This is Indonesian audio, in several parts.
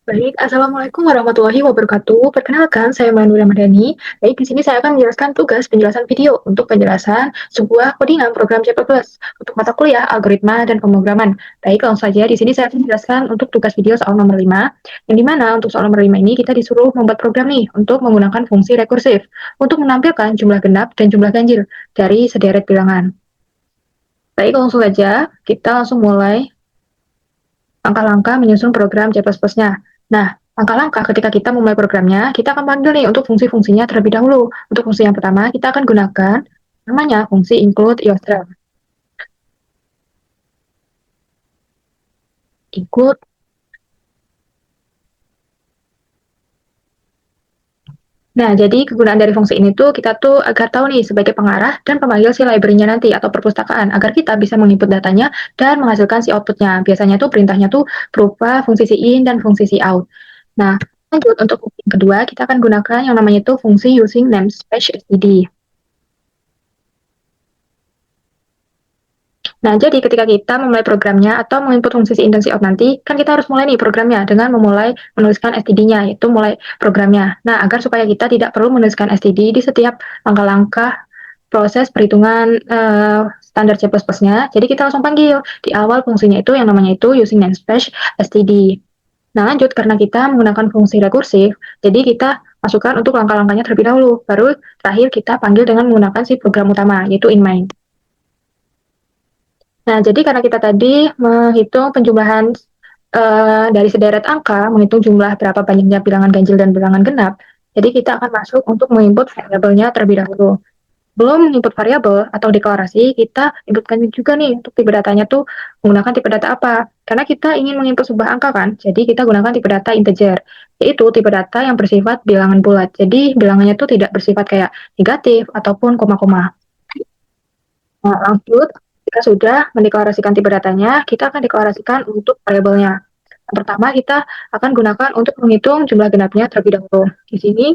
Baik, Assalamualaikum warahmatullahi wabarakatuh. Perkenalkan, saya Manur Ramadhani. Baik, di sini saya akan menjelaskan tugas penjelasan video untuk penjelasan sebuah codingan program C++ untuk mata kuliah algoritma dan pemrograman. Baik, langsung saja. Di sini saya akan menjelaskan untuk tugas video soal nomor 5, yang dimana untuk soal nomor 5 ini kita disuruh membuat program nih untuk menggunakan fungsi rekursif untuk menampilkan jumlah genap dan jumlah ganjil dari sederet bilangan. Baik, langsung saja. Kita langsung mulai langkah-langkah menyusun program C++-nya. Nah, langkah-langkah ketika kita memulai programnya, kita akan panggil nih untuk fungsi-fungsinya terlebih dahulu. Untuk fungsi yang pertama, kita akan gunakan namanya fungsi include yourself. Include. Nah, jadi kegunaan dari fungsi ini tuh kita tuh agar tahu nih sebagai pengarah dan pemanggil si library-nya nanti atau perpustakaan agar kita bisa menginput datanya dan menghasilkan si output-nya. Biasanya tuh perintahnya tuh berupa fungsi si in dan fungsi si out. Nah, lanjut untuk fungsi yang kedua, kita akan gunakan yang namanya itu fungsi using namespace std. Nah, jadi ketika kita memulai programnya atau menginput fungsi si in dan si out nanti, kan kita harus mulai nih programnya dengan memulai menuliskan std-nya, yaitu mulai programnya. Nah, agar supaya kita tidak perlu menuliskan std di setiap langkah-langkah proses perhitungan standar C++-nya, jadi kita langsung panggil di awal fungsinya itu yang namanya itu using namespace std. Nah, lanjut karena kita menggunakan fungsi rekursif, jadi kita masukkan untuk langkah-langkahnya terlebih dahulu, baru terakhir kita panggil dengan menggunakan si program utama, yaitu in main. Nah, jadi karena kita tadi menghitung penjumlahan dari sederet angka, menghitung jumlah berapa banyaknya bilangan ganjil dan bilangan genap, jadi kita akan masuk untuk menginput variabelnya terlebih dahulu. Belum input variabel atau deklarasi, kita inputkan juga nih untuk tipe datanya tuh menggunakan tipe data apa. Karena kita ingin menginput sebuah angka kan, jadi kita gunakan tipe data integer, yaitu tipe data yang bersifat bilangan bulat. Jadi bilangannya tuh tidak bersifat kayak negatif ataupun koma-koma. Nah, lanjut, jika sudah mendeklarasikan tipe datanya, kita akan deklarasikan untuk variabelnya. Yang pertama, kita akan gunakan untuk menghitung jumlah genapnya terlebih dahulu. Di sini,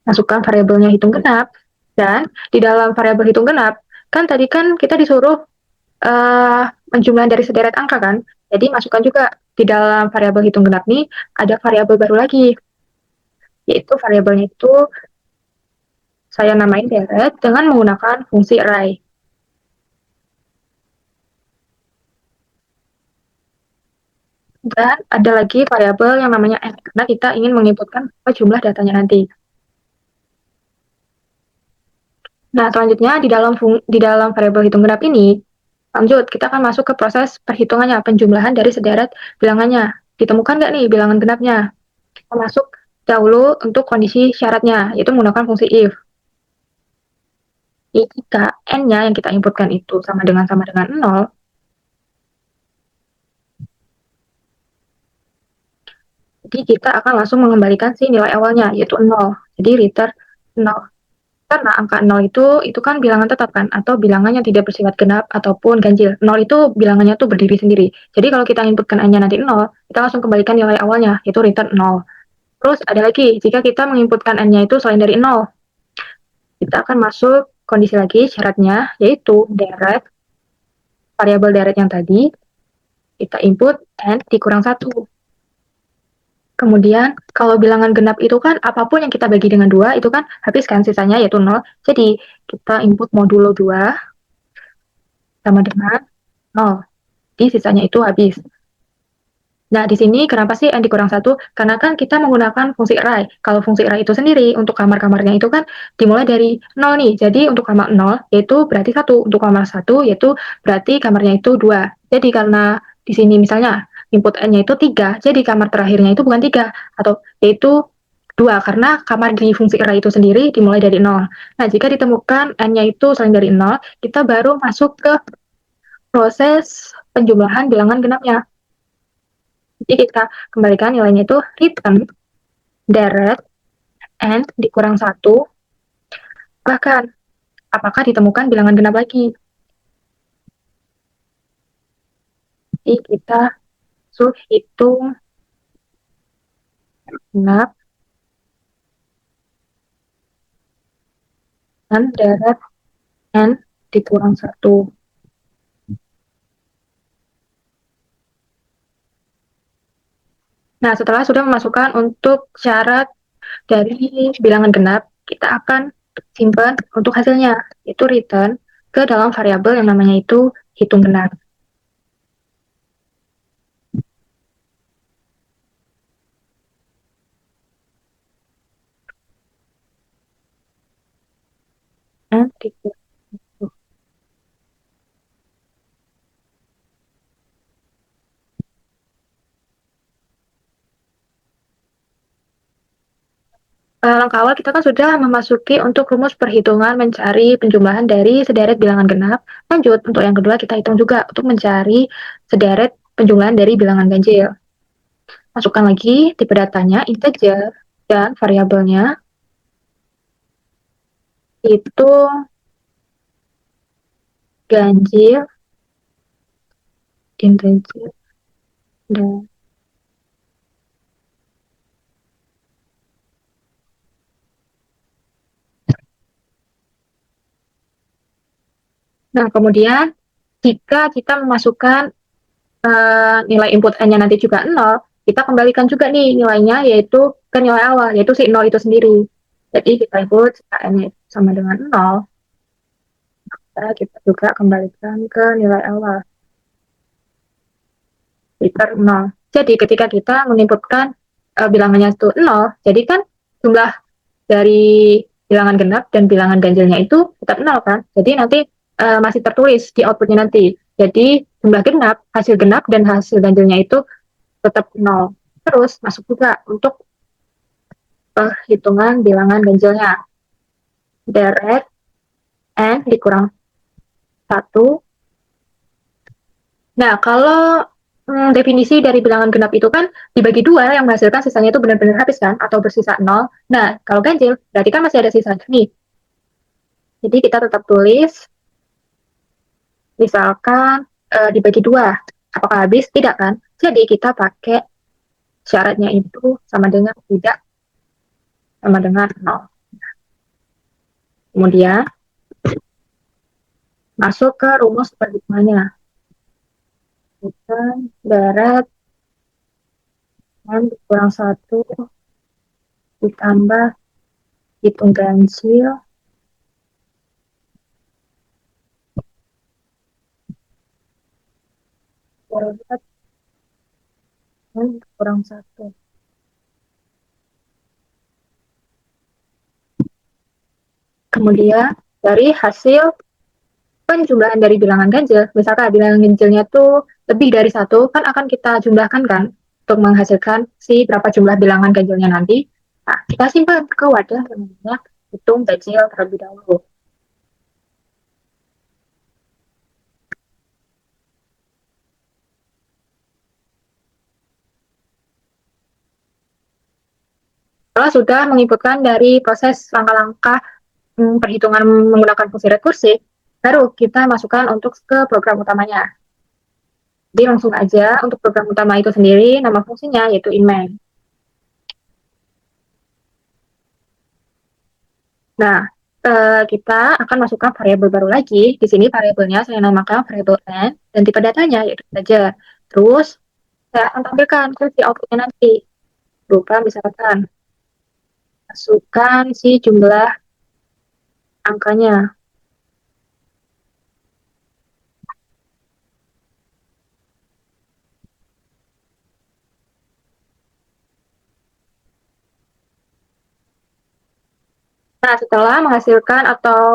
masukkan variabelnya hitung genap, dan di dalam variabel hitung genap, kan tadi kan kita disuruh penjumlahan dari sederet angka kan, jadi masukkan juga di dalam variabel hitung genap nih, ada variabel baru lagi, yaitu variabelnya itu saya namain deret dengan menggunakan fungsi array. Dan ada lagi variabel yang namanya n, karena kita ingin menginputkan jumlah datanya nanti. Nah, selanjutnya di dalam variabel hitung genap ini, lanjut, kita akan masuk ke proses perhitungannya, penjumlahan dari sederet bilangannya. Ditemukan nggak nih bilangan genapnya? Kita masuk dahulu untuk kondisi syaratnya, yaitu menggunakan fungsi if. Jika n-nya yang kita inputkan itu sama dengan 0, jadi kita akan langsung mengembalikan si nilai awalnya, yaitu 0. Jadi return 0. Karena angka 0 itu kan bilangan tetap kan, atau bilangan yang tidak bersifat genap ataupun ganjil. 0 itu bilangannya tuh berdiri sendiri. Jadi kalau kita inputkan n-nya nanti 0, kita langsung kembalikan nilai awalnya, yaitu return 0. Terus ada lagi, jika kita menginputkan n-nya itu selain dari 0, kita akan masuk kondisi lagi syaratnya, yaitu deret, variabel deret yang tadi, kita input n dikurang 1. Kemudian, kalau bilangan genap itu kan apapun yang kita bagi dengan 2, itu kan habis kan sisanya yaitu 0. Jadi, kita input modulo 2 sama dengan 0. Jadi, sisanya itu habis. Nah, di sini kenapa sih n dikurang 1? Karena kan kita menggunakan fungsi array. Kalau fungsi array itu sendiri, untuk kamar-kamarnya itu kan dimulai dari 0 nih. Jadi, untuk kamar 0, yaitu berarti 1. Untuk kamar 1, yaitu berarti kamarnya itu 2. Jadi, karena di sini misalnya input n-nya itu 3, jadi kamar terakhirnya itu bukan 3, atau yaitu 2, karena kamar di fungsi array itu sendiri dimulai dari 0. Nah, jika ditemukan n-nya itu selain dari 0, kita baru masuk ke proses penjumlahan bilangan genapnya. Jadi kita kembalikan nilainya itu return deret n dikurang 1, bahkan apakah ditemukan bilangan genap lagi. Jadi kita suruh hitung genap dan deret n dikurang 1. Nah, setelah sudah memasukkan untuk syarat dari bilangan genap, kita akan simpan untuk hasilnya, itu return ke dalam variabel yang namanya itu hitung genap. Nah, gitu. Langkah awal kita kan sudah memasuki untuk rumus perhitungan mencari penjumlahan dari sederet bilangan genap. Lanjut, untuk yang kedua kita hitung juga untuk mencari sederet penjumlahan dari bilangan ganjil. Masukkan lagi tipe datanya, integer, dan variabelnya itu ganjil, integer, dan nah, kemudian jika kita memasukkan nilai input n-nya nanti juga 0, kita kembalikan juga nih nilainya yaitu ke nilai awal, yaitu si 0 itu sendiri. Jadi kita input jika n-nya sama dengan 0, kita juga kembalikan ke nilai awal, liter 0. Jadi ketika kita menginputkan bilangannya itu 0, jadi kan jumlah dari bilangan genap dan bilangan ganjilnya itu tetap 0 kan. Jadi nanti masih tertulis di outputnya nanti. Jadi jumlah genap, hasil genap dan hasil ganjilnya itu tetap 0. Terus masuk juga untuk perhitungan bilangan ganjilnya. Deret N dikurang 1. Nah, kalau definisi dari bilangan genap itu kan dibagi dua yang menghasilkan sisanya itu benar-benar habis kan, atau bersisa 0. Nah, kalau ganjil berarti kan masih ada sisa nih. Jadi kita tetap tulis, misalkan dibagi dua. Apakah habis? Tidak kan? Jadi kita pakai syaratnya itu sama dengan tidak, sama dengan 0. Kemudian masuk ke rumus perhitungannya. Bukan deret N kurang 1 ditambah hitung ganjil deret N kurang 1. Kemudian dari hasil penjumlahan dari bilangan ganjil, misalkan bilangan ganjilnya tuh lebih dari 1, kan akan kita jumlahkan kan untuk menghasilkan si berapa jumlah bilangan ganjilnya nanti. Nah, kita simpan ke wadah yang namanya hitung ganjil terlebih dahulu. Setelah sudah menginputkan dari proses langkah-langkah perhitungan menggunakan fungsi rekursif, baru kita masukkan untuk ke program utamanya. Jadi langsung aja untuk program utama itu sendiri, nama fungsinya yaitu inmain. Nah, kita akan masukkan variabel baru lagi. Di sini variabelnya saya namakan variabel n, dan tipe datanya yaitu saja. Terus, saya akan tampilkan ke si outputnya nanti. Berupa misalkan, masukkan si jumlah angkanya. Nah, setelah menghasilkan atau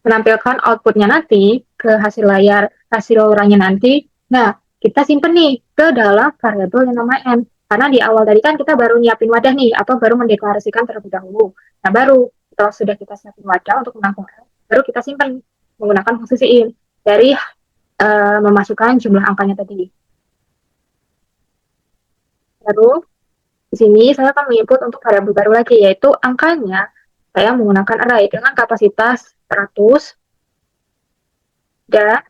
menampilkan outputnya nanti ke hasil layar, hasil orangnya nanti, nah, kita simpen nih ke dalam variabel yang namanya n. Karena di awal tadi kan kita baru nyiapin wadah nih, atau baru mendeklarasikan terlebih dahulu. Nah, baru setelah sudah kita siapin wadah untuk menampilkan, baru kita simpan menggunakan fungsi in dari memasukkan jumlah angkanya tadi. Baru di sini saya akan menginput untuk variabel baru lagi, yaitu angkanya saya menggunakan array dengan kapasitas 100 dan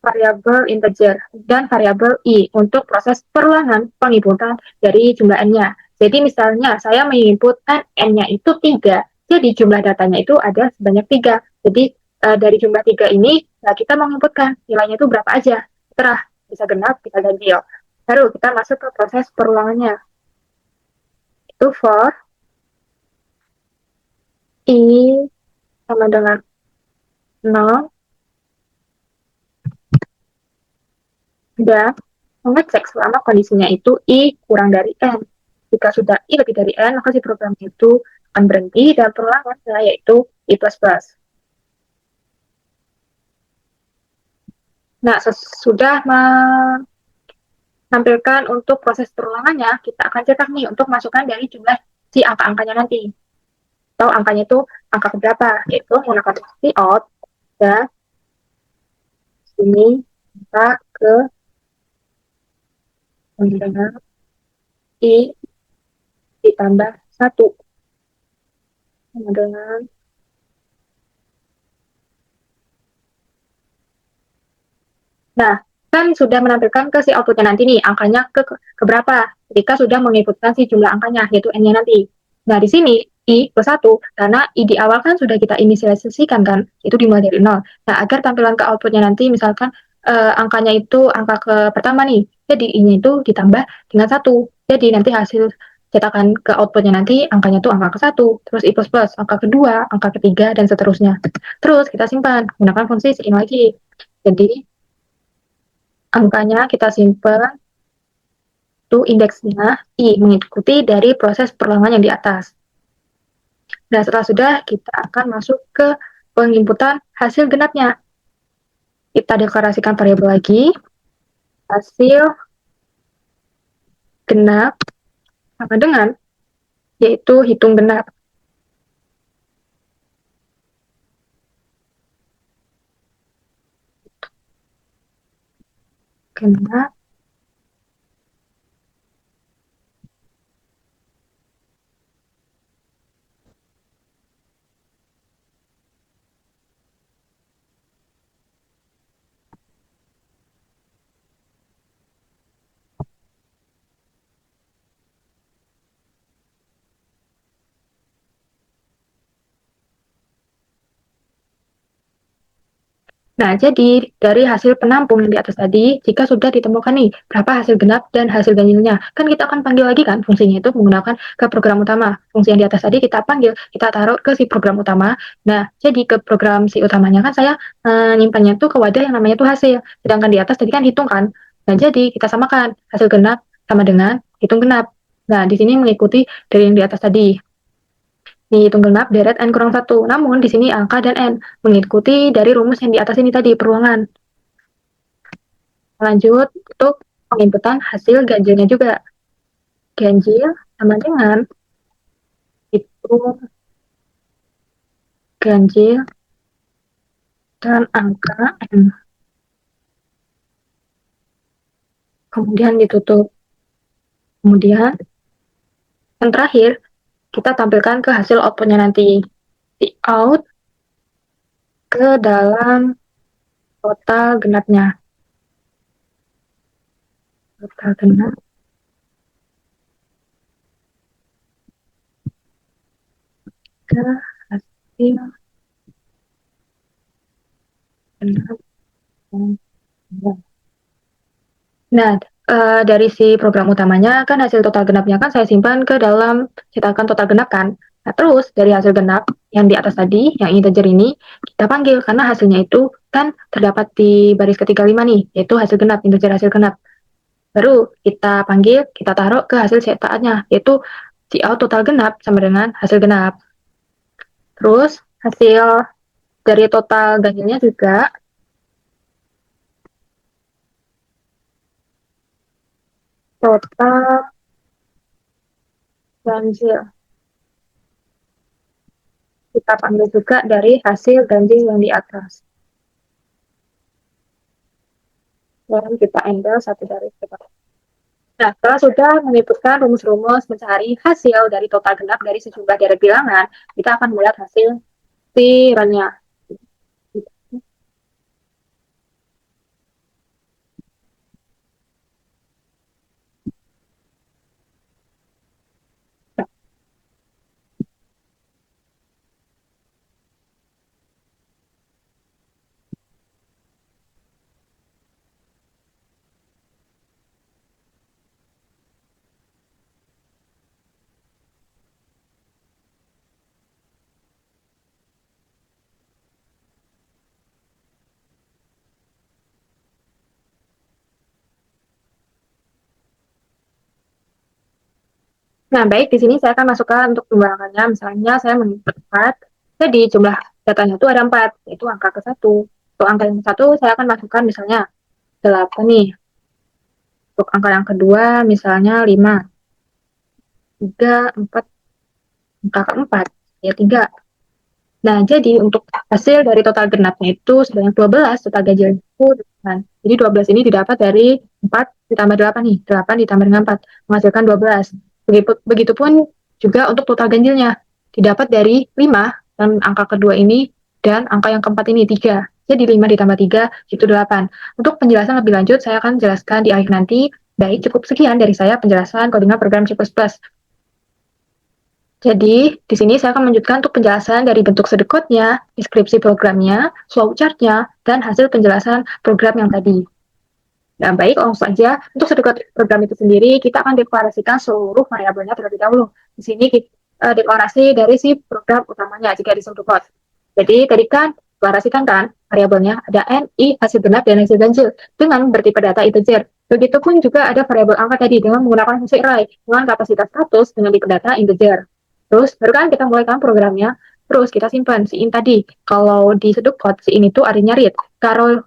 variabel integer dan variabel i untuk proses perulangan penginputan dari jumlah n-nya. Jadi misalnya saya menginput n-nya itu 3, jadi jumlah datanya itu ada sebanyak 3. Jadi dari jumlah 3 ini kita menginputkan nilainya itu berapa aja. Terah bisa genap, bisa ganjil. Baru kita masuk ke proses perulangannya. Itu for I sama dengan 0 dan mengecek selama kondisinya itu I kurang dari N. Jika sudah I lebih dari N, maka si program itu akan berhenti dan perulangannya yaitu I++. Nah, sesudah menampilkan untuk proses perulangannya, kita akan cetak nih untuk masukkan dari jumlah si angka-angkanya nanti. Atau angkanya itu angka berapa, yaitu menggunakan out dan sini kita ke dengan I ditambah 1 dengan nah, kan sudah menampilkan ke si outputnya nanti nih, angkanya ke berapa ketika sudah mengikutkan si jumlah angkanya, yaitu N-nya nanti. Nah, di sini I plus 1, karena I di awal kan sudah kita inisialisasikan kan, itu dimulai dari 0. Nah, agar tampilan ke outputnya nanti, misalkan angkanya itu angka ke pertama nih, jadi I-nya itu ditambah dengan 1. Jadi nanti hasil cetakan ke outputnya nanti, angkanya itu angka ke-1, terus I plus plus, angka kedua, angka ketiga, dan seterusnya. Terus kita simpan, gunakan fungsi si ini lagi. Jadi, angkanya kita simpan itu indeksnya I mengikuti dari proses perulangan yang di atas. Nah, setelah sudah kita akan masuk ke penginputan hasil genapnya. Kita deklarasikan variabel lagi, hasil genap sama dengan yaitu hitung genap. Genap. Nah, jadi dari hasil penampung yang di atas tadi, jika sudah ditemukan nih berapa hasil genap dan hasil ganjilnya, kan kita akan panggil lagi kan fungsinya itu menggunakan ke program utama. Fungsi yang di atas tadi kita panggil, kita taruh ke si program utama. Nah, jadi ke program si utamanya kan saya nyimpannya tuh ke wadah yang namanya tuh hasil. Sedangkan di atas tadi kan hitung kan. Nah, jadi kita samakan hasil genap sama dengan hitung genap. Nah, di sini mengikuti dari yang di atas tadi. Dihitung genap deret N kurang 1. Namun di sini angka dan N mengikuti dari rumus yang di atas ini tadi, perulangan. Lanjut untuk penginputan hasil ganjilnya juga. Ganjil sama dengan hitung ganjil dan angka N. Kemudian ditutup. Kemudian yang terakhir, kita tampilkan ke hasil outputnya nanti. Di out ke dalam total genapnya. Total genap ke hasil genap. Nah, dari si program utamanya kan hasil total genapnya kan saya simpan ke dalam cetakan total genap kan. Nah, terus dari hasil genap yang di atas tadi, yang integer ini, kita panggil karena hasilnya itu kan terdapat di baris ketiga 5 nih, yaitu hasil genap, integer hasil genap. Baru kita panggil, kita taruh ke hasil cetakannya, yaitu cout total genap sama dengan hasil genap. Terus hasil dari total ganjilnya juga total ganjil. Kita panggil juga dari hasil ganjil yang di atas. Dan kita enter satu dari kita. Nah, setelah sudah mengikutkan rumus-rumus mencari hasil dari total genap dari sejumlah deret bilangan, kita akan melihat hasil tiranya. Nah, baik, di sini saya akan masukkan untuk jumlah angkanya. Misalnya saya menginput 4, jadi jumlah datanya itu ada 4, yaitu angka ke satu. Untuk angka yang satu, saya akan masukkan misalnya 8 nih. Untuk angka yang kedua, misalnya 5, 3, 4, angka keempat, ya 3. Nah, jadi untuk hasil dari total genapnya itu sebanyak 12, total ganjil itu 8. Jadi 12 ini didapat dari 4 ditambah 8 nih. 8 ditambah dengan 4 menghasilkan 12. Begitupun juga untuk total ganjilnya. Didapat dari 5 dan angka kedua ini dan angka yang keempat ini 3. Jadi 5 ditambah 3 itu 8. Untuk penjelasan lebih lanjut saya akan jelaskan di akhir nanti. Baik, cukup sekian dari saya penjelasan codingan program C++. Jadi, di sini saya akan melanjutkan untuk penjelasan dari bentuk sedekotnya, deskripsi programnya, flowchart-nya, dan hasil penjelasan program yang tadi. Nah, baik, langsung saja. Untuk sedekot program itu sendiri, kita akan deklarasikan seluruh variabelnya terlebih dahulu. Di sini deklarasi dari si program utamanya jika di sedekot. Jadi, tadi kan deklarasikan kan variabelnya ada n, i, hasil genap, dan hasil ganjil dengan bertipe data integer. Begitupun juga ada variabel angka tadi dengan menggunakan fungsi array dengan kapasitas 100 dengan tipe data integer. Terus baru kan kita mulai kan programnya, terus kita simpan si in tadi. Kalau di sedekot si in itu artinya read. Kalau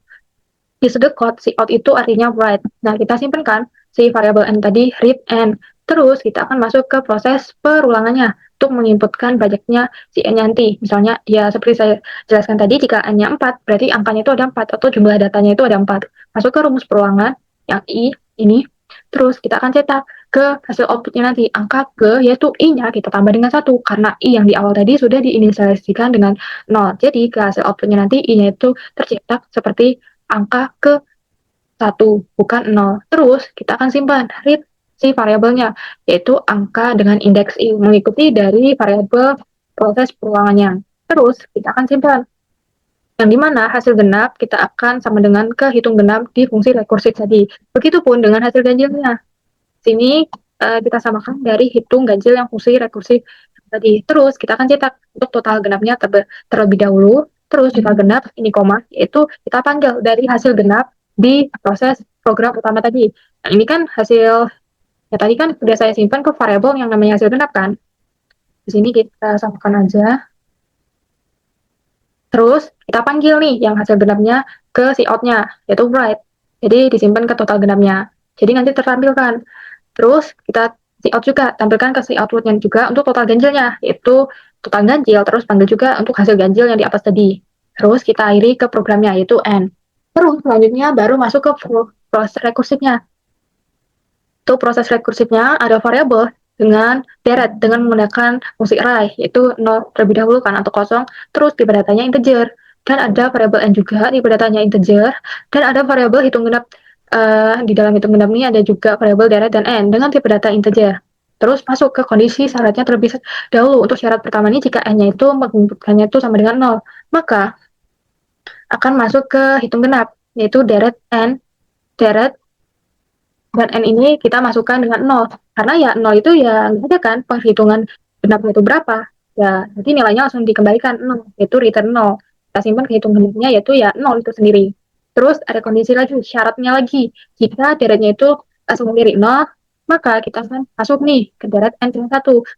di sedekot si out itu artinya write. Nah, kita simpan kan si variabel n tadi read n. Terus kita akan masuk ke proses perulangannya untuk menginputkan banyaknya si n nanti. Misalnya ya seperti saya jelaskan tadi, jika n-nya 4, berarti angkanya itu ada 4 atau jumlah datanya itu ada 4. Masuk ke rumus perulangan yang i ini. Terus kita akan cetak ke hasil outputnya nanti. Angka ke yaitu i-nya kita tambah dengan 1. Karena i yang di awal tadi sudah diinisialisasikan dengan 0. Jadi ke hasil outputnya nanti i-nya itu tercetak seperti angka ke 1, bukan 0. Terus kita akan simpan read si variabelnya, yaitu angka dengan indeks i, mengikuti dari variabel proses perulangannya. Terus kita akan simpan yang dimana hasil genap kita akan sama dengan ke hitung genap di fungsi rekursif tadi. Begitupun dengan hasil ganjilnya. Sini kita samakan dari hitung ganjil yang fungsi rekursif tadi. Terus kita akan cetak untuk total genapnya terlebih dahulu. Terus total genap ini koma, yaitu kita panggil dari hasil genap di proses program utama tadi. Nah, ini kan hasil ya tadi kan sudah saya simpan ke variabel yang namanya hasil genap kan. Di sini kita samakan aja. Terus kita panggil nih yang hasil genapnya ke si out-nya, yaitu write. Jadi disimpan ke total genapnya. Jadi nanti tertampilkan. Terus kita si out juga, tampilkan ke si outputnya juga untuk total ganjilnya, yaitu total ganjil, terus panggil juga untuk hasil ganjil yang di atas tadi. Terus kita akhiri ke programnya, yaitu n. Terus selanjutnya baru masuk ke proses rekursifnya. Untuk proses rekursifnya ada variabel dengan deret dengan menggunakan fungsi array, yaitu 0 terlebih dahulu kan atau kosong, terus tipe datanya integer. Dan ada variabel n juga, tipe datanya integer, dan ada variabel hitung genap. Di dalam hitung genap ini ada juga variabel deret dan n dengan tipe data integer. Terus masuk ke kondisi syaratnya terlebih dahulu. Untuk syarat pertama ini jika n-nya itu menginputkannya itu sama dengan 0, maka akan masuk ke hitung genap, yaitu deret n, deret dan n ini kita masukkan dengan 0. Karena ya 0 itu ya nggak ada kan perhitungan genapnya itu berapa. Ya, nanti nilainya langsung dikembalikan 0, yaitu return 0. Kita simpan ke hitung genapnya yaitu ya 0 itu sendiri. Terus ada kondisi lagi, syaratnya lagi. Jika deretnya itu langsung dari 0, maka kita akan masuk nih ke deret n-1.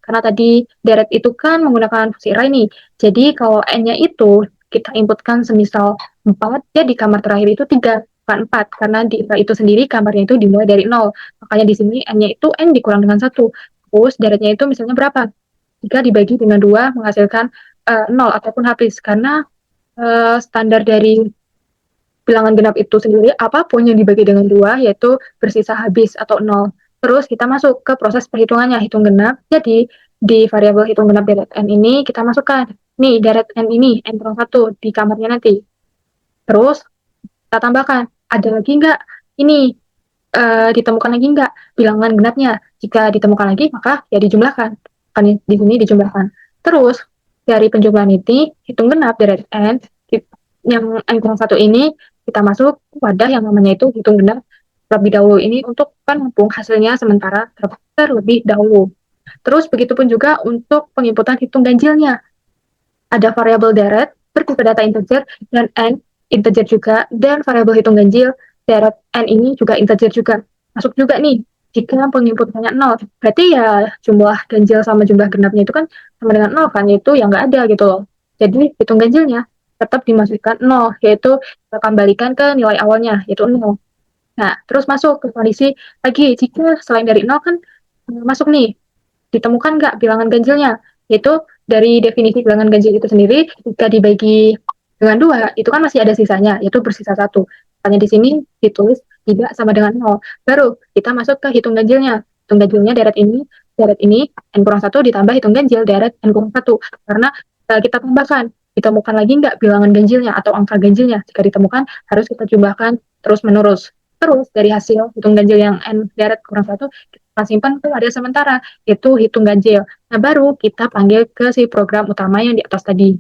Karena tadi deret itu kan menggunakan fungsi array nih. Jadi kalau n-nya itu kita inputkan semisal 4, ya di kamar terakhir itu 3 bukan 4, karena di itu sendiri kamarnya itu dimulai dari 0. Makanya di sini n-nya itu n dikurang dengan 1. Terus deretnya itu misalnya berapa? Jika dibagi dengan 2 menghasilkan 0 ataupun habis. Karena standar dari bilangan genap itu sendiri, apapun yang dibagi dengan 2 yaitu bersisa habis atau 0. Terus kita masuk ke proses perhitungannya, hitung genap. Jadi di variabel hitung genap deret n ini kita masukkan, nih deret n ini, n-1 di kamarnya nanti. Terus kita tambahkan, ada lagi nggak ini ditemukan lagi nggak bilangan genapnya? Jika ditemukan lagi, maka ya dijumlahkan. Kan di sini dijumlahkan. Terus dari penjumlahan ini, hitung genap dari n yang n-1 ini kita masuk wadah yang namanya itu hitung genap terlebih dahulu ini untuk menampung hasilnya sementara terlebih dahulu. Terus begitupun juga untuk penginputan hitung ganjilnya. Ada variabel deret bertipe data integer dan n integer juga, dan variabel hitung ganjil deret n ini juga integer juga. Masuk juga nih jika penginputannya 0, berarti ya jumlah ganjil sama jumlah genapnya itu kan sama dengan 0 kan, itu yang nggak ada gitu loh. Jadi hitung ganjilnya tetap dimasukkan 0, yaitu kita kembalikan ke nilai awalnya, yaitu 0. Nah, terus masuk ke kondisi lagi, jika selain dari 0 kan masuk nih, ditemukan nggak bilangan ganjilnya, yaitu dari definisi bilangan ganjil itu sendiri, jika dibagi dengan 2, itu kan masih ada sisanya, yaitu bersisa 1. Makanya di sini ditulis tidak sama dengan 0. Baru kita masuk ke hitung ganjilnya. Hitung ganjilnya deret ini, n kurang 1 ditambah hitung ganjil deret n kurang 1. Karena kita tambahkan, ditemukan lagi nggak bilangan ganjilnya atau angka ganjilnya. Jika ditemukan, harus kita jumlahkan terus-menerus. Terus dari hasil hitung ganjil yang n deret kurang 1, kita simpan ke wadah sementara, itu hitung ganjil. Nah, baru kita panggil ke si program utama yang di atas tadi.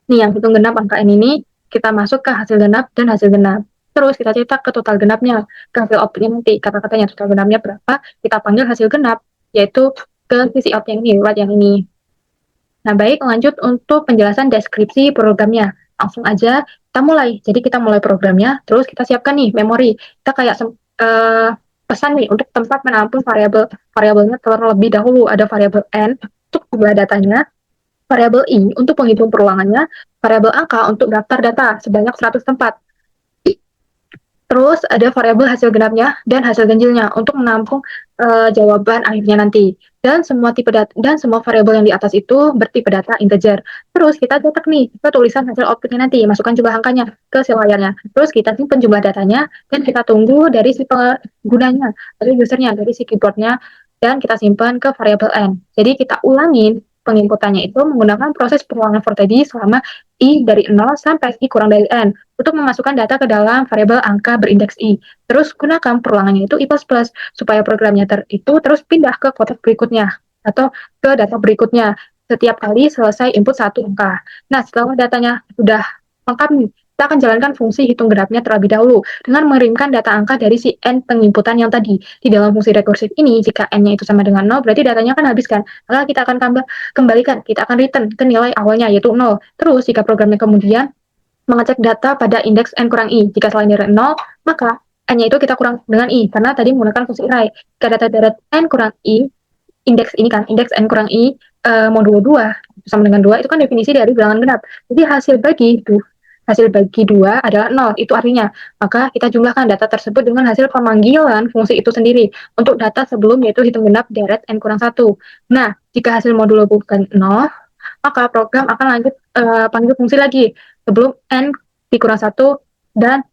Nih, yang hitung genap angka n ini, kita masuk ke hasil genap dan hasil genap. Terus kita cetak ke total genapnya, ke hasil outputnya nanti. Kata-katanya total genapnya berapa, kita panggil hasil genap, yaitu ke sisi out yang ini, lewat yang ini. Nah, baik, lanjut untuk penjelasan deskripsi programnya. Langsung aja kita mulai. Jadi kita mulai programnya, terus kita siapkan nih memori. Kita kayak pesan nih untuk tempat menampung variabelnya terlebih dahulu. Ada variabel n untuk jumlah datanya, variabel i untuk penghitung perulangannya, variabel angka untuk daftar data sebanyak 100 tempat. Terus ada variabel hasil genapnya dan hasil ganjilnya untuk menampung jawaban akhirnya nanti. Dan semua tipe data dan semua variabel yang di atas itu bertipe data integer. Terus kita cetak nih ke tulisan hasil outputnya nanti, masukkan jumlah angkanya ke si layarnya. Terus kita simpan jumlah datanya dan kita tunggu dari si penggunanya, dari usernya, dari si keyboardnya, dan kita simpan ke variabel n. Jadi kita ulangin penginputannya itu menggunakan proses perulangan for tadi selama i dari 0 sampai i kurang dari n untuk memasukkan data ke dalam variabel angka berindeks i. Terus gunakan perulangannya itu i++ supaya programnya itu terus pindah ke kotak berikutnya atau ke data berikutnya setiap kali selesai input satu angka. Nah, setelah datanya sudah lengkap nih, kita akan jalankan fungsi hitung genapnya terlebih dahulu dengan mengirimkan data angka dari si n penginputan yang tadi. Di dalam fungsi rekursif ini, jika n-nya itu sama dengan 0, berarti datanya akan habiskan. Maka kita akan kembalikan, kita akan return ke nilai awalnya, yaitu 0. Terus, jika programnya kemudian mengecek data pada indeks n kurang i. Jika selain dari 0, maka n-nya itu kita kurang dengan i, karena tadi menggunakan fungsi array. Jika data deret n kurang i, indeks ini kan, indeks n kurang i, modulo 2, sama dengan 2, itu kan definisi dari bilangan genap. Jadi hasil bagi 2 adalah 0, itu artinya. Maka kita jumlahkan data tersebut dengan hasil pemanggilan fungsi itu sendiri untuk data sebelum, yaitu hitung genap deret n kurang 1. Nah, jika hasil modulo bukan 0, maka program akan lanjut panggil fungsi lagi sebelum n dikurang 1 dan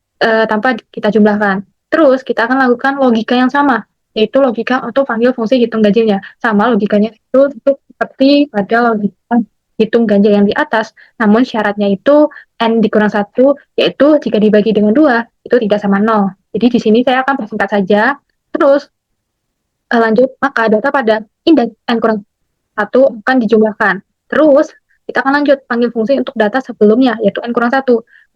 tanpa kita jumlahkan. Terus kita akan lakukan logika yang sama, yaitu logika untuk panggil fungsi hitung ganjilnya. Sama logikanya itu seperti pada logika hitung ganjil yang di atas, namun syaratnya itu n dikurang 1, yaitu jika dibagi dengan 2, itu tidak sama 0. Jadi di sini saya akan persingkat saja. Terus lanjut, maka data pada indeks n kurang 1 akan dijumlahkan. Terus kita akan lanjut panggil fungsi untuk data sebelumnya, yaitu n kurang 1.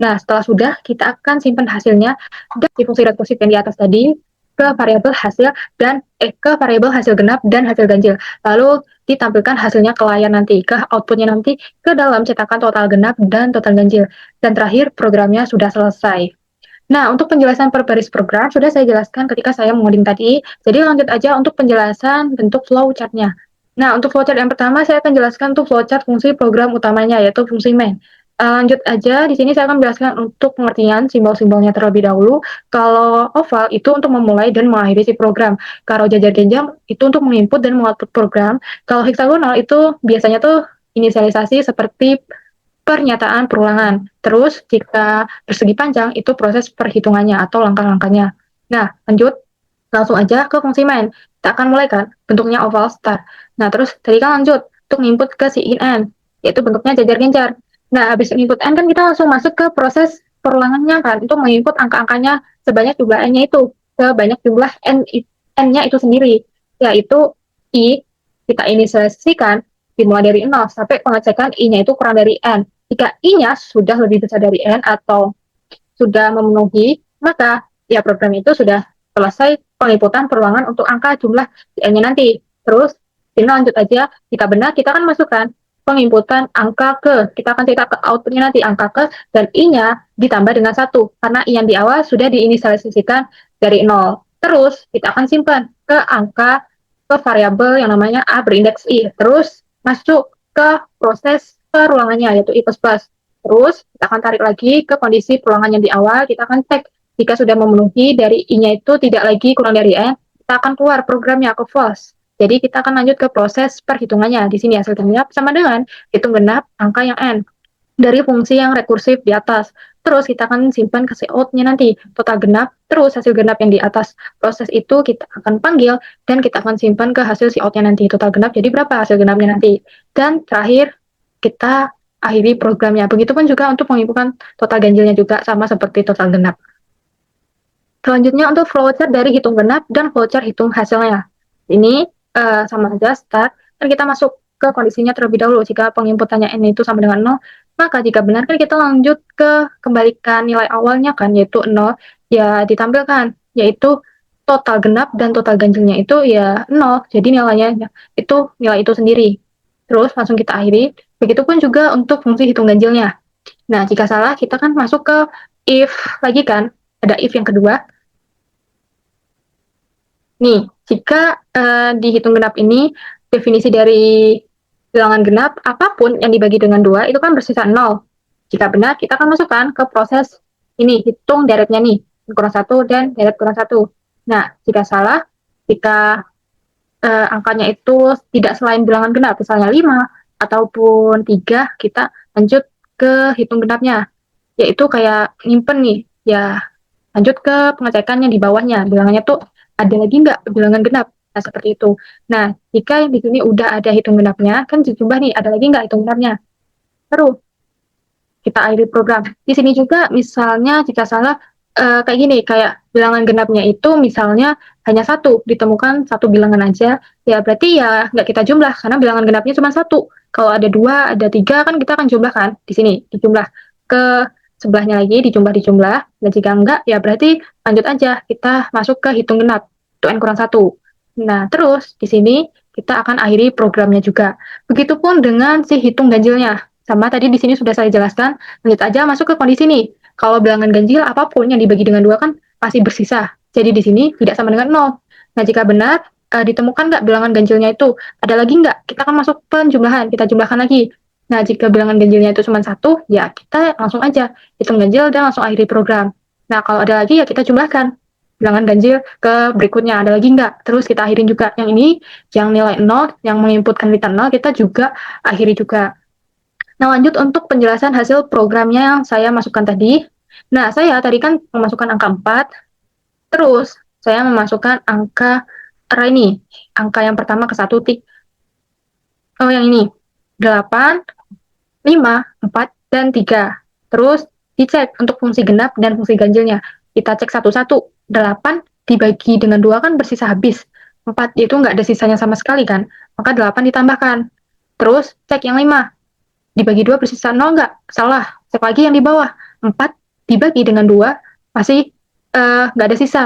Nah, setelah sudah, kita akan simpan hasilnya dari fungsi rekursif yang di atas tadi ke variabel hasil dan ke variabel hasil genap dan hasil ganjil. Lalu ditampilkan hasilnya ke layar nanti, ke outputnya nanti, ke dalam cetakan total genap dan total ganjil. Dan terakhir, programnya sudah selesai. Nah, untuk penjelasan per baris program sudah saya jelaskan ketika saya mengoding tadi. Jadi lanjut aja untuk penjelasan bentuk flowchart-nya. Nah, untuk flowchart yang pertama saya akan jelaskan untuk flowchart fungsi program utamanya, yaitu fungsi main. Lanjut aja, di sini saya akan menjelaskan untuk pengertian simbol-simbolnya terlebih dahulu. Kalau oval itu untuk memulai dan mengakhiri si program. Kalau jajar genjang itu untuk menginput dan mengoutput program. Kalau heksagonal itu biasanya tuh inisialisasi seperti pernyataan perulangan. Terus jika persegi panjang itu proses perhitungannya atau langkah-langkahnya. Nah, lanjut langsung aja ke fungsi main. Kita akan mulai kan bentuknya oval star. Nah, terus tadi kan lanjut untuk input ke si in n, yaitu bentuknya jajar genjar. Nah, habis input n kan kita langsung masuk ke proses perulangannya kan untuk menginput angka-angkanya sebanyak jumlah n-nya itu, sebanyak jumlah n-nya itu sendiri, yaitu i kita inisialisasikan dimulai dari 0 sampai pengecekan i-nya itu kurang dari n. Jika i-nya sudah lebih besar dari n atau sudah memenuhi, maka ya program itu sudah selesai penginputan perulangan untuk angka jumlah n-nya nanti. Terus ini lanjut aja, jika benar kita akan masukkan penginputan angka ke, kita akan cetak ke outputnya nanti angka ke, dan i-nya ditambah dengan 1 karena i yang di awal sudah diinisialisasikan dari 0. Terus kita akan simpan ke angka, ke variabel yang namanya A berindeks I. Terus masuk ke proses perulangannya, yaitu I++. Terus kita akan tarik lagi ke kondisi perulangan yang di awal, kita akan cek jika sudah memenuhi dari I-nya itu tidak lagi kurang dari N, kita akan keluar programnya ke false. Jadi kita akan lanjut ke proses perhitungannya. Di sini hasil genap sama dengan hitung genap angka yang N dari fungsi yang rekursif di atas. Terus kita akan simpan ke cout-nya nanti, total genap, terus hasil genap yang di atas proses itu kita akan panggil, dan kita akan simpan ke hasil cout-nya nanti, total genap jadi berapa hasil genapnya nanti. Dan terakhir, kita akhiri programnya. Begitupun juga untuk menginputkan total ganjilnya juga, sama seperti total genap. Selanjutnya untuk flowchart dari hitung genap dan flowchart hitung hasilnya. Ini sama saja start, dan kita masuk ke kondisinya terlebih dahulu. Jika penginputannya N itu sama dengan 0, maka jika benar kan kita lanjut ke kembalikan nilai awalnya kan, yaitu 0, ya ditampilkan, yaitu total genap dan total ganjilnya itu ya 0, jadi nilainya itu nilai itu sendiri. Terus langsung kita akhiri, begitupun juga untuk fungsi hitung ganjilnya. Nah, jika salah, kita kan masuk ke if lagi kan, ada if yang kedua. Nih, jika dihitung genap ini, definisi dari bilangan genap, apapun yang dibagi dengan 2, itu kan bersisa 0. Jika benar, kita akan masukkan ke proses ini, hitung deretnya nih, kurang 1 dan deret kurang 1. Nah, jika salah, jika angkanya itu tidak selain bilangan genap, misalnya 5 ataupun 3, kita lanjut ke hitung genapnya, yaitu kayak nyimpen nih, ya lanjut ke pengecekannya di bawahnya, bilangannya tuh ada lagi nggak bilangan genap. Nah, seperti itu. Nah, jika di sini udah ada hitung genapnya, kan dijumlah nih, ada lagi nggak hitung genapnya. Terus, kita akhiri program. Di sini juga misalnya jika salah, kayak gini, kayak bilangan genapnya itu misalnya hanya satu, ditemukan satu bilangan aja, ya berarti ya nggak kita jumlah, karena bilangan genapnya cuma satu. Kalau ada 2, ada 3, kan kita akan jumlahkan. Di sini, dijumlah ke sebelahnya lagi, dijumlah, dan jika enggak, ya berarti lanjut aja, kita masuk ke hitung genap, itu N kurang 1. Nah, terus di sini kita akan akhiri programnya juga. Begitupun dengan si hitung ganjilnya. Sama tadi di sini sudah saya jelaskan, lanjut aja masuk ke kondisi nih. Kalau bilangan ganjil apapun yang dibagi dengan 2 kan pasti bersisa. Jadi di sini tidak sama dengan 0. Nah, jika benar, ditemukan nggak bilangan ganjilnya itu, ada lagi nggak? Kita akan masuk penjumlahan, kita jumlahkan lagi. Nah, jika bilangan ganjilnya itu cuma 1, ya kita langsung aja hitung ganjil dan langsung akhiri program. Nah, kalau ada lagi ya kita jumlahkan bilangan ganjil ke berikutnya, ada lagi nggak? Terus kita akhirin juga. Yang ini, yang nilai 0, yang menginputkan kita 0, kita juga akhiri juga. Nah, lanjut untuk penjelasan hasil programnya yang saya masukkan tadi. Nah, saya tadi kan memasukkan angka 4, terus saya memasukkan angka ini, angka yang pertama ke 1 tik. Oh, yang ini, 8, 5, 4, dan 3. Terus dicek untuk fungsi genap dan fungsi ganjilnya. Kita cek satu-satu. 8 dibagi dengan 2 kan bersisa habis. 4 itu nggak ada sisanya sama sekali kan. Maka 8 ditambahkan. Terus cek yang 5. Dibagi 2 bersisa 0 nggak? Salah. Cek lagi yang di bawah. 4 dibagi dengan 2 masih nggak ada sisa.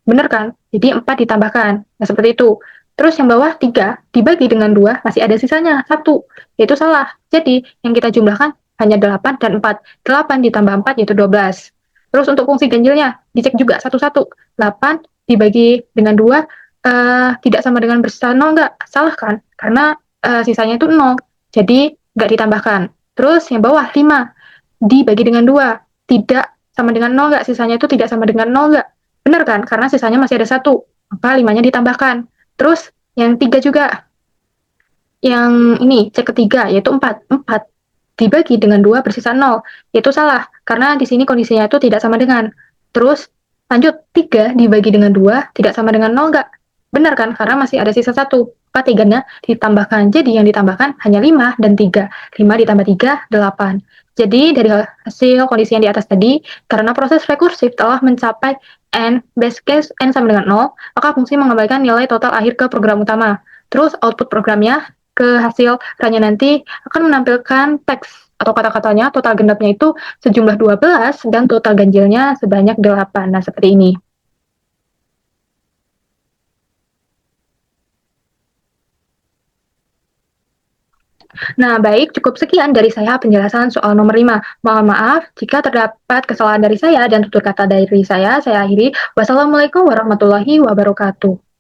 Bener kan? Jadi 4 ditambahkan. Nah, seperti itu. Terus yang bawah 3 dibagi dengan 2 masih ada sisanya 1. Yaitu salah. Jadi yang kita jumlahkan hanya 8 dan 4. 8 ditambah 4 yaitu 12. Terus untuk fungsi ganjilnya dicek juga satu-satu. 8 dibagi dengan 2 tidak sama dengan bersisa 0 nggak? Salah kan? Karena sisanya itu 0. Jadi nggak ditambahkan. Terus yang bawah 5 dibagi dengan 2 tidak sama dengan 0 nggak? Sisanya itu tidak sama dengan 0 nggak? Benar kan? Karena sisanya masih ada 1. Maka 5-nya ditambahkan. Terus yang 3 juga. Yang ini, cek ketiga, yaitu 4. 4 dibagi dengan 2 bersisa 0. Itu salah, karena di sini kondisinya itu tidak sama dengan. Terus, lanjut, 3 dibagi dengan 2 tidak sama dengan 0 nggak? Benar kan? Karena masih ada sisa 1. Maka 3-nya ditambahkan. Jadi yang ditambahkan hanya 5 dan 3. 5 ditambah 3, 8. Jadi dari hasil kondisi yang di atas tadi, karena proses rekursif telah mencapai N, base case N sama dengan 0, maka fungsi mengembalikan nilai total akhir ke program utama. Terus output programnya ke hasil runnya nanti akan menampilkan teks atau kata-katanya, total genapnya itu sejumlah 12 dan total ganjilnya sebanyak 8. Nah, seperti ini. Nah, baik, cukup sekian dari saya penjelasan soal nomor 5. Mohon maaf jika terdapat kesalahan dari saya dan tutur kata dari saya akhiri. Wassalamualaikum warahmatullahi wabarakatuh.